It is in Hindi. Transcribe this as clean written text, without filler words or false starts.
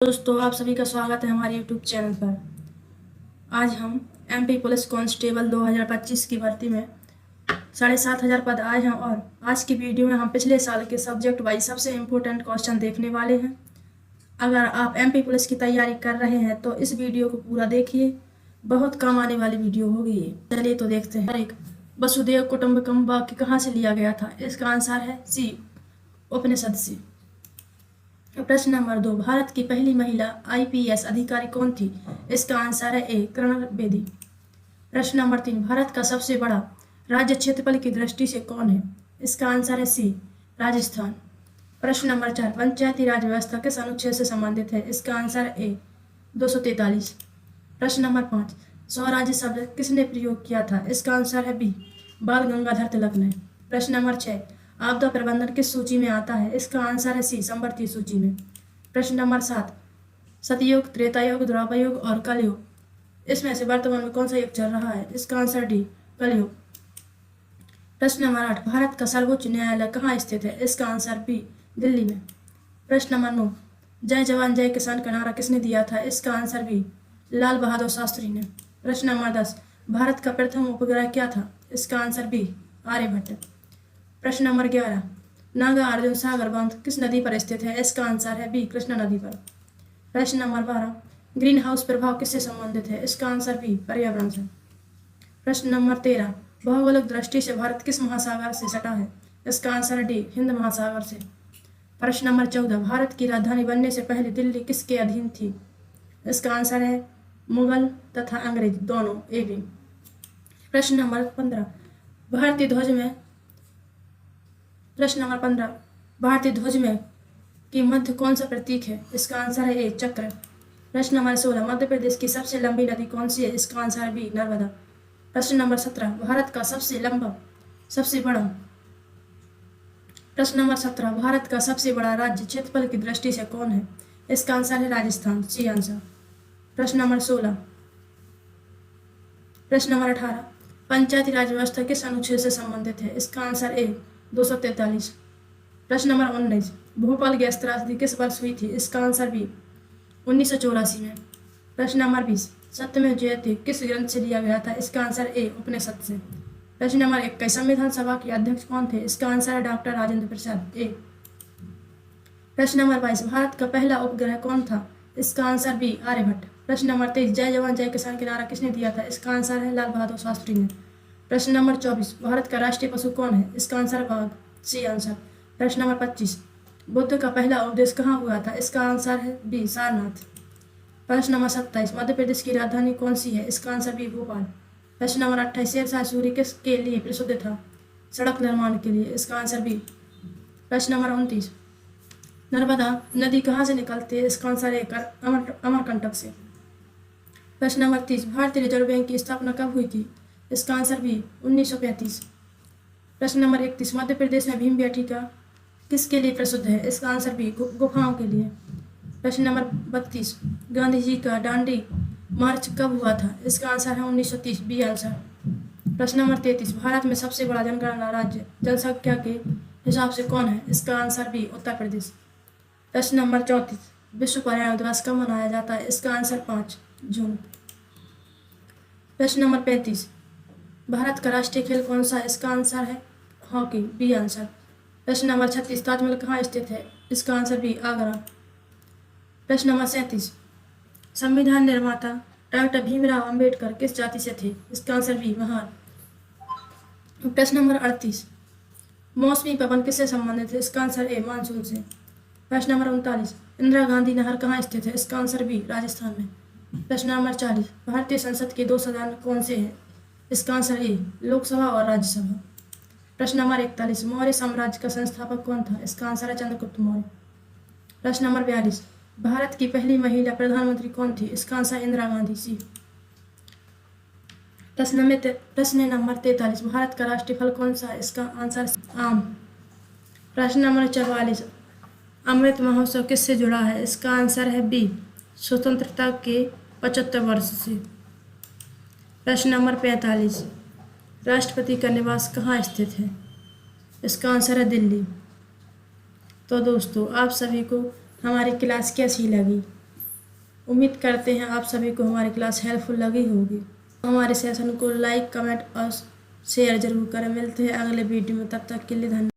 दोस्तों, आप सभी का स्वागत है हमारे यूट्यूब चैनल पर। आज हम एमपी पुलिस कांस्टेबल 2025 की भर्ती में 7,500 पद आए हैं और आज की वीडियो में हम पिछले साल के सब्जेक्ट वाइज सबसे इम्पोर्टेंट क्वेश्चन देखने वाले हैं। अगर आप एमपी पुलिस की तैयारी कर रहे हैं तो इस वीडियो को पूरा देखिए, बहुत काम आने वाली वीडियो होगी ये। चलिए तो देखते हैं। एक, वसुदेव कुटुंबकम वाक्य कहाँ से लिया गया था? इसका आंसर है सी, उपनिषद से। प्रश्न नंबर 2, भारत की पहली महिला आईपीएस अधिकारी कौन थी? इसका आंसर है ए, किरण बेदी। प्रश्न नंबर 3, भारत का सबसे बड़ा राज्य क्षेत्रफल की दृष्टि से कौन है? इसका आंसर है सी, राजस्थान। प्रश्न नंबर 4, पंचायती राज व्यवस्था किस अनुच्छेद से संबंधित है? इसका आंसर है ए, 243। प्रश्न नंबर 5, स्वराज्य शब्द किसने प्रयोग किया था? इसका आंसर है बी, बाल गंगाधर तिलक ने। प्रश्न नंबर 6, आपदा प्रबंधन किस सूची में आता है? इसका आंसर है सी, संवर्ती सूची में। प्रश्न नंबर 7, सतयुग, त्रेतायुग, द्वापर युग और कलयुग, इसमें से वर्तमान में कौन सा युग चल रहा है? इसका आंसर डी, कलयुग। प्रश्न नंबर 8, भारत का सर्वोच्च न्यायालय कहाँ स्थित है? इसका आंसर बी, दिल्ली में। प्रश्न नंबर 9, जय जवान जय किसान का नारा किसने दिया था? इसका आंसर बी, लाल बहादुर शास्त्री ने। प्रश्न नंबर 10, भारत का प्रथम उपग्रह क्या था? इसका आंसर बी, आर्यभट्ट। प्रश्न नंबर 11, नागार्जुन सागर बांध किस नदी पर स्थित है? इसका आंसर है बी, कृष्णा नदी पर। प्रश्न नंबर 12, ग्रीन हाउस प्रभाव किससे संबंधित है? इसका आंसर बी, पर्यावरण से। प्रश्न नंबर 13, भौगोलिक दृष्टि से भारत किस महासागर से सटा है? इसका आंसर डी, हिंद महासागर से। प्रश्न नंबर 14, भारत की राजधानी बनने से पहले दिल्ली किसके अधीन थी? इसका आंसर है मुगल तथा अंग्रेज दोनों, ए बी। प्रश्न नंबर 15, भारतीय ध्वज में भारतीय ध्वज में की मध्य कौन सा प्रतीक है? इसका आंसर है ए, चक्र। प्रश्न नंबर 16, मध्य प्रदेश की सबसे लंबी नदी कौन सी है? इसका आंसर है बी, नर्मदा। प्रश्न नंबर 17, भारत का सबसे बड़ा राज्य क्षेत्रफल की दृष्टि से कौन है? इसका आंसर है राजस्थान, सी आंसर। प्रश्न नंबर 18, पंचायती राज व्यवस्था किस अनुच्छेद से संबंधित है? इसका आंसर ए, 243। प्रश्न नंबर 19, भोपाल गैस त्रासदी किस वर्ष हुई थी? इसका आंसर बी, 1984 में। प्रश्न नंबर 20, सत्यमेव जयते किस ग्रंथ से लिया गया था? इसका आंसर ए, उपनिषद से। प्रश्न नंबर 21, संविधान सभा के अध्यक्ष कौन थे? इसका आंसर है डॉक्टर राजेंद्र प्रसाद, ए। प्रश्न नंबर 22, भारत का पहला उपग्रह कौन था? इसका आंसर बी, आर्यभट्ट। प्रश्न नंबर 23, जय जवान जय किसान के नारा किसने दिया था? इसका आंसर है लाल बहादुर शास्त्री ने। प्रश्न नंबर 24, भारत का राष्ट्रीय पशु कौन है? इसका आंसर है बाघ, सी आंसर। प्रश्न नंबर 25, बुद्ध का पहला उपदेश कहाँ हुआ था? इसका आंसर है बी, सारनाथ। प्रश्न नंबर 27, मध्य प्रदेश की राजधानी कौन सी है? इसका आंसर बी, भोपाल। प्रश्न नंबर 28, शेरशाह सूरी किसके लिए प्रसिद्ध था? सड़क निर्माण के लिए, इसका आंसर बी। प्रश्न नंबर 29, नर्मदा नदी कहाँ से निकलती है? इसका आंसर है अमरकंटक से। प्रश्न नंबर 30, भारतीय रिजर्व बैंक की स्थापना कब हुई थी? इसका आंसर बी, 1935। प्रश्न नंबर 31, मध्य प्रदेश में भीम बेटिका किसके लिए प्रसिद्ध है? इसका आंसर बी, गुफाओं के लिए। प्रश्न नंबर 32, गांधी जी का दांडी मार्च कब हुआ था? इसका आंसर है 1930, बी आंसर। प्रश्न नंबर 33, भारत में सबसे बड़ा जनगणना राज्य जनसंख्या के हिसाब से कौन है? इसका आंसर बी, उत्तर प्रदेश। प्रश्न नंबर 34, विश्व पर्यावरण दिवस कब मनाया जाता है? इसका आंसर 5 जून। प्रश्न नंबर 35, भारत का राष्ट्रीय खेल कौन सा है? इसका आंसर है हॉकी, बी आंसर। प्रश्न नंबर 36, ताजमहल कहाँ स्थित है? इसका आंसर बी, आगरा। प्रश्न नंबर 37, संविधान निर्माता डॉक्टर भीमराव अंबेडकर किस जाति से थे? इसका आंसर बी, महार। प्रश्न नंबर 38, मौसमी पवन किससे संबंधित है? इसका आंसर ए, मानसून से। प्रश्न नंबर 39, इंदिरा गांधी नहर कहाँ स्थित है? इसका आंसर बी, राजस्थान में। प्रश्न नंबर 40, भारतीय संसद के 2 सदन कौन से हैं? इसका आंसर ए, लोकसभा और राज्यसभा। प्रश्न नंबर 41, मौर्य साम्राज्य का संस्थापक कौन था? इसका आंसर है चंद्रगुप्त मौर्य। प्रश्न नंबर 42, भारत की पहली महिला प्रधानमंत्री कौन थी? इसका आंसर इंदिरा गांधी, सी। प्रश्न नंबर 43, भारत का राष्ट्रीय फल कौन सा है? इसका आंसर आम। प्रश्न नंबर 44, अमृत महोत्सव किससे जुड़ा है? इसका आंसर है बी, स्वतंत्रता के 75 वर्ष से। प्रश्न नंबर 45, राष्ट्रपति का निवास कहाँ स्थित है? इसका आंसर है दिल्ली। तो दोस्तों, आप सभी को हमारी क्लास कैसी लगी उम्मीद करते हैं आप सभी को हमारी क्लास हेल्पफुल लगी होगी। हमारे सेशन को लाइक, कमेंट और शेयर जरूर करें। मिलते हैं अगले वीडियो में, तब तक के लिए धन्यवाद।